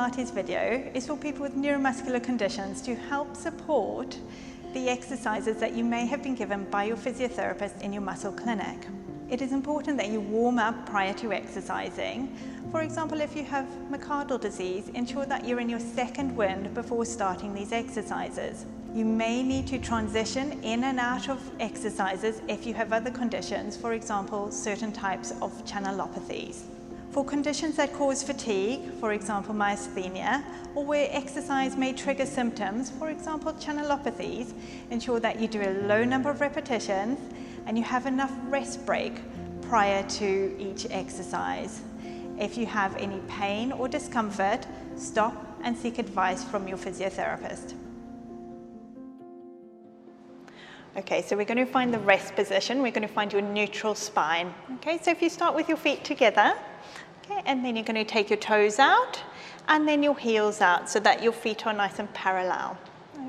Pilates video is for people with neuromuscular conditions to help support the exercises that you may have been given by your physiotherapist in your muscle clinic. It is important that you warm up prior to exercising. For example, if you have myocardial disease, ensure that you're in your second wind before starting these exercises. You may need to transition in and out of exercises if you have other conditions, for example, certain types of channelopathies. For conditions that cause fatigue, for example myasthenia, or where exercise may trigger symptoms, for example channelopathies, ensure that you do a low number of repetitions and you have enough rest break prior to each exercise. If you have any pain or discomfort, stop and seek advice from your physiotherapist. Okay, so we're going to find the rest position. We're going to find your neutral spine. Okay, so if you start with your feet together, okay, and then you're going to take your toes out and then your heels out so that your feet are nice and parallel.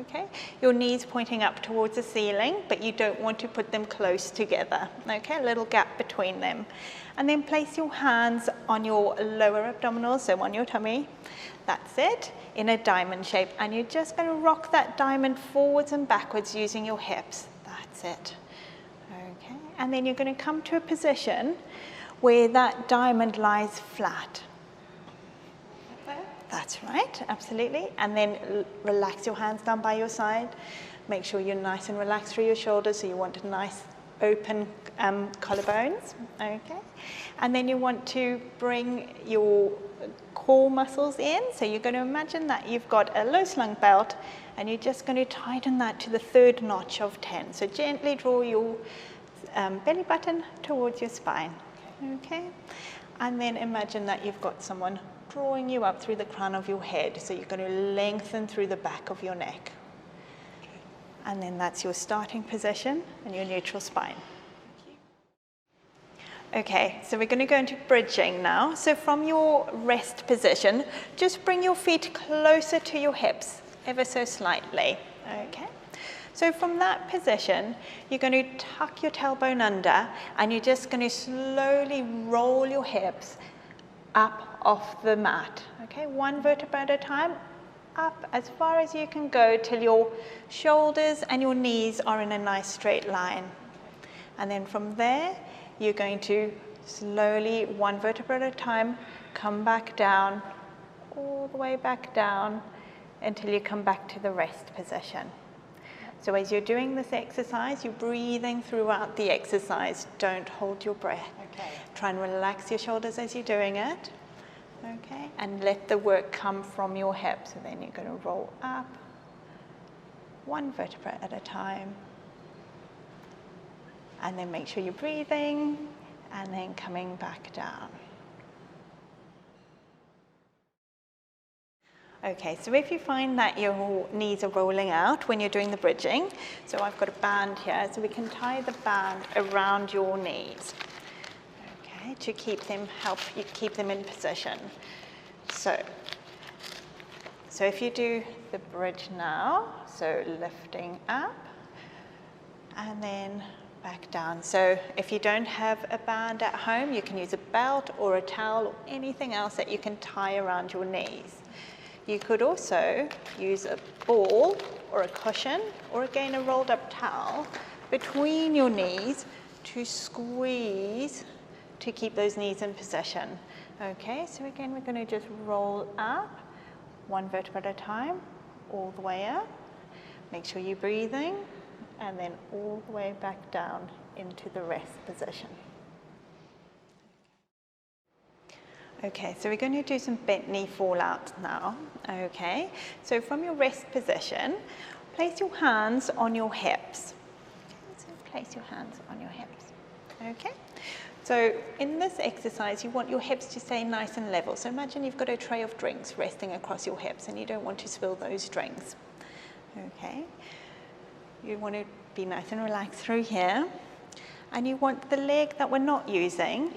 Okay, your knees pointing up towards the ceiling, but you don't want to put them close together. Okay, a little gap between them. And then place your hands on your lower abdominals, so on your tummy. That's it, in a diamond shape. And you're just going to rock that diamond forwards and backwards using your hips. That's it. Okay, and then you're going to come to a position where that diamond lies flat. That's right, absolutely. And then relax your hands down by your side. Make sure you're nice and relaxed through your shoulders, so you want a nice open collarbones, okay? And then you want to bring your core muscles in, so you're going to imagine that you've got a low slung belt and you're just going to tighten that to the third notch of 10. So gently draw your belly button towards your spine, okay? And then imagine that you've got someone drawing you up through the crown of your head, so you're going to lengthen through the back of your neck. And then that's your starting position and your neutral spine. Okay, so we're going to go into bridging now. So from your rest position, just bring your feet closer to your hips, ever so slightly. Okay. So from that position, you're going to tuck your tailbone under and you're just going to slowly roll your hips up off the mat. Okay, one vertebra at a time, up as far as you can go till your shoulders and your knees are in a nice straight line. And then from there, you're going to slowly, one vertebra at a time, come back down, all the way back down until you come back to the rest position. So as you're doing this exercise, you're breathing throughout the exercise. Don't hold your breath. Okay. Try and relax your shoulders as you're doing it. Okay, and let the work come from your hips. So then you're going to roll up, one vertebra at a time. And then make sure you're breathing, and then coming back down. Okay, so if you find that your knees are rolling out when you're doing the bridging, so I've got a band here, so we can tie the band around your knees, okay, to help you keep them in position. So if you do the bridge now, so lifting up, and then back down. So if you don't have a band at home, you can use a belt or a towel or anything else that you can tie around your knees. You could also use a ball or a cushion, or again a rolled up towel between your knees to squeeze to keep those knees in position. Okay, so again we're going to just roll up, one vertebra at a time, all the way up. Make sure you're breathing, and then all the way back down into the rest position. Okay, so we're going to do some bent knee fallout now. Okay, so from your rest position, place your hands on your hips. Okay, so place your hands on your hips. Okay, so in this exercise, you want your hips to stay nice and level. So imagine you've got a tray of drinks resting across your hips and you don't want to spill those drinks. Okay, you want to be nice and relaxed through here. And you want the leg that we're not using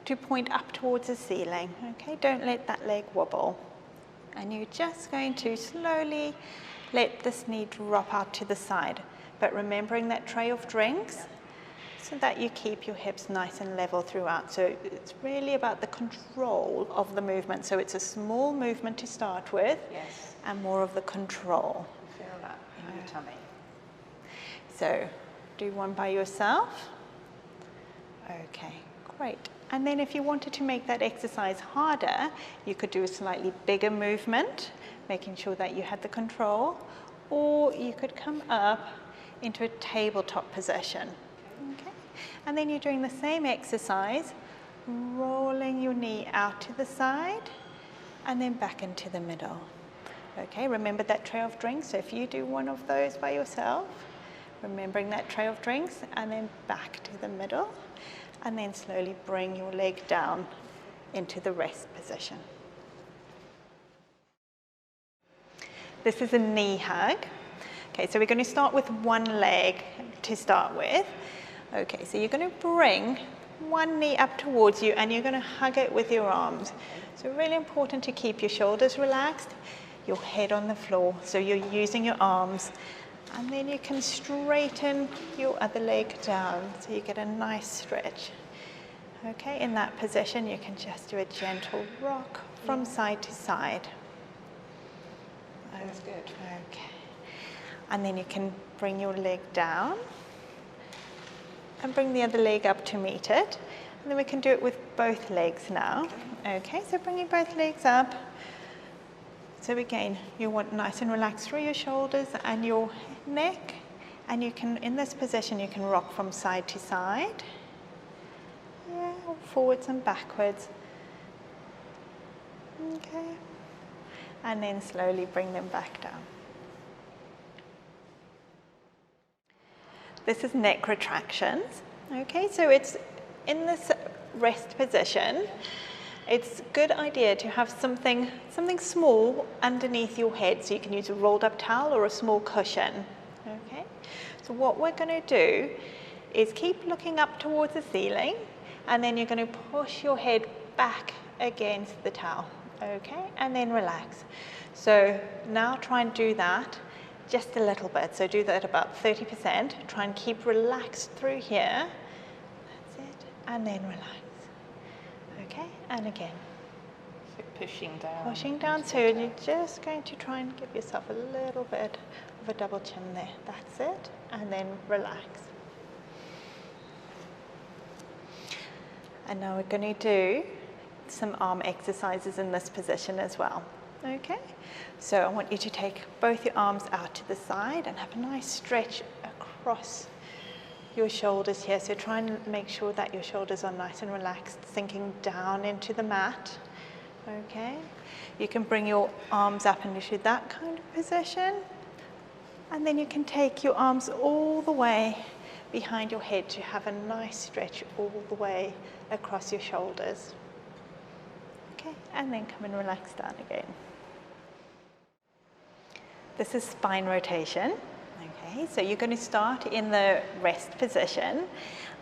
to point up towards the ceiling. Okay, don't let that leg wobble. And you're just going to slowly let this knee drop out to the side. But remembering that tray of drinks, so that you keep your hips nice and level throughout. So it's really about the control of the movement. So it's a small movement to start with, Yes. and more of the control. You feel that in your tummy. So do one by yourself. Okay, great. And then if you wanted to make that exercise harder, you could do a slightly bigger movement, making sure that you had the control, or you could come up into a tabletop position. Okay. And then you're doing the same exercise, rolling your knee out to the side and then back into the middle. Okay, remember that tray of drinks. So if you do one of those by yourself, remembering that tray of drinks, and then back to the middle, and then slowly bring your leg down into the rest position. This is a knee hug. Okay, so we're going to start with one leg to start with. Okay, so you're going to bring one knee up towards you and you're going to hug it with your arms. So really important to keep your shoulders relaxed, your head on the floor, so you're using your arms. And then you can straighten your other leg down so you get a nice stretch. Okay, in that position you can just do a gentle rock from side to side. That's good. Okay. And then you can bring your leg down and bring the other leg up to meet it. And then we can do it with both legs now. Okay, so bringing both legs up. So again, you want nice and relaxed through your shoulders and your neck. And you can, in this position, you can rock from side to side. Yeah, or forwards and backwards. Okay. And then slowly bring them back down. This is neck retractions. Okay, so it's in this rest position. It's a good idea to have something small underneath your head, so you can use a rolled up towel or a small cushion. Okay, so what we're going to do is keep looking up towards the ceiling, and then you're going to push your head back against the towel. Okay, and then relax. So now try and do that just a little bit. So do that about 30%. Try and keep relaxed through here. That's it. And then relax. Okay, and again. So pushing down. Pushing down. So you're just going to try and give yourself a little bit of a double chin there. That's it. And then relax. And now we're going to do some arm exercises in this position as well. Okay, so I want you to take both your arms out to the side and have a nice stretch across your shoulders here. So try and make sure that your shoulders are nice and relaxed, sinking down into the mat. Okay, you can bring your arms up into that kind of position, and then you can take your arms all the way behind your head to have a nice stretch all the way across your shoulders. Okay, and then come and relax down again. This is spine rotation. Okay, so you're going to start in the rest position,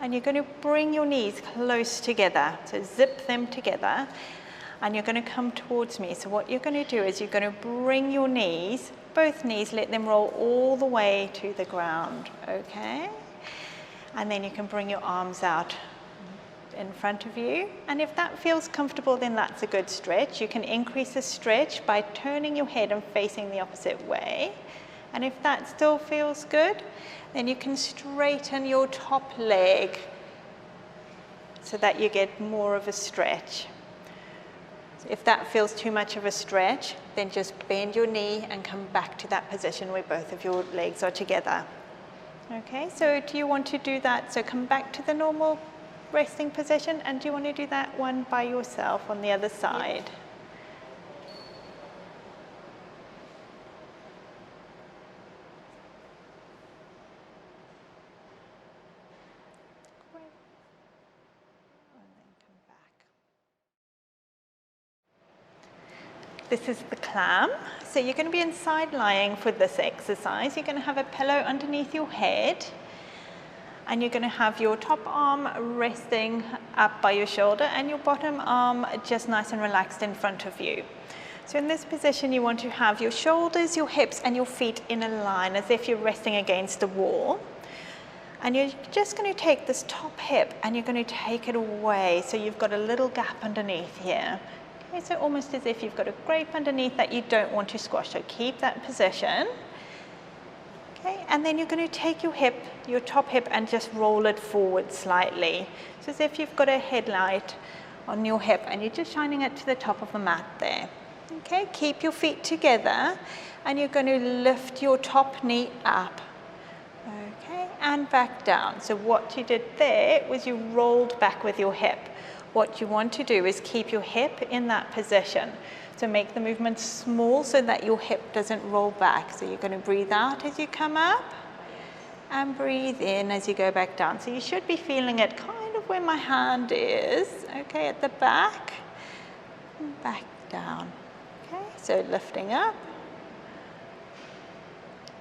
and you're going to bring your knees close together. So zip them together, and you're going to come towards me. So what you're going to do is you're going to bring your knees, both knees, let them roll all the way to the ground. Okay, and then you can bring your arms out in front of you, and if that feels comfortable, then that's a good stretch. You can increase the stretch by turning your head and facing the opposite way, and if that still feels good, then you can straighten your top leg so that you get more of a stretch. So if that feels too much of a stretch, then just bend your knee and come back to that position where both of your legs are together. Okay, so do you want to do that? So come back to the normal resting position, and do you want to do that one by yourself on the other side? Yeah. Great. And then come back. This is the clam. So you're going to be in side lying for this exercise. You're going to have a pillow underneath your head, and you're going to have your top arm resting up by your shoulder and your bottom arm just nice and relaxed in front of you. So in this position, you want to have your shoulders, your hips, and your feet in a line as if you're resting against a wall. And you're just going to take this top hip and you're going to take it away. So you've got a little gap underneath here. Okay, so almost as if you've got a grape underneath that you don't want to squash. So keep that position. Okay, and then you're going to take your hip, your top hip, and just roll it forward slightly. So as if you've got a headlight on your hip and you're just shining it to the top of the mat there. Okay, keep your feet together and you're going to lift your top knee up. Okay, and back down. So what you did there was you rolled back with your hip. What you want to do is keep your hip in that position. So make the movement small so that your hip doesn't roll back. So you're going to breathe out as you come up and breathe in as you go back down. So you should be feeling it kind of where my hand is, okay, at the back, and back down. Okay, so lifting up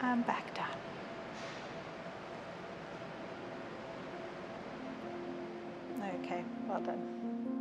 and back down. Okay, well done.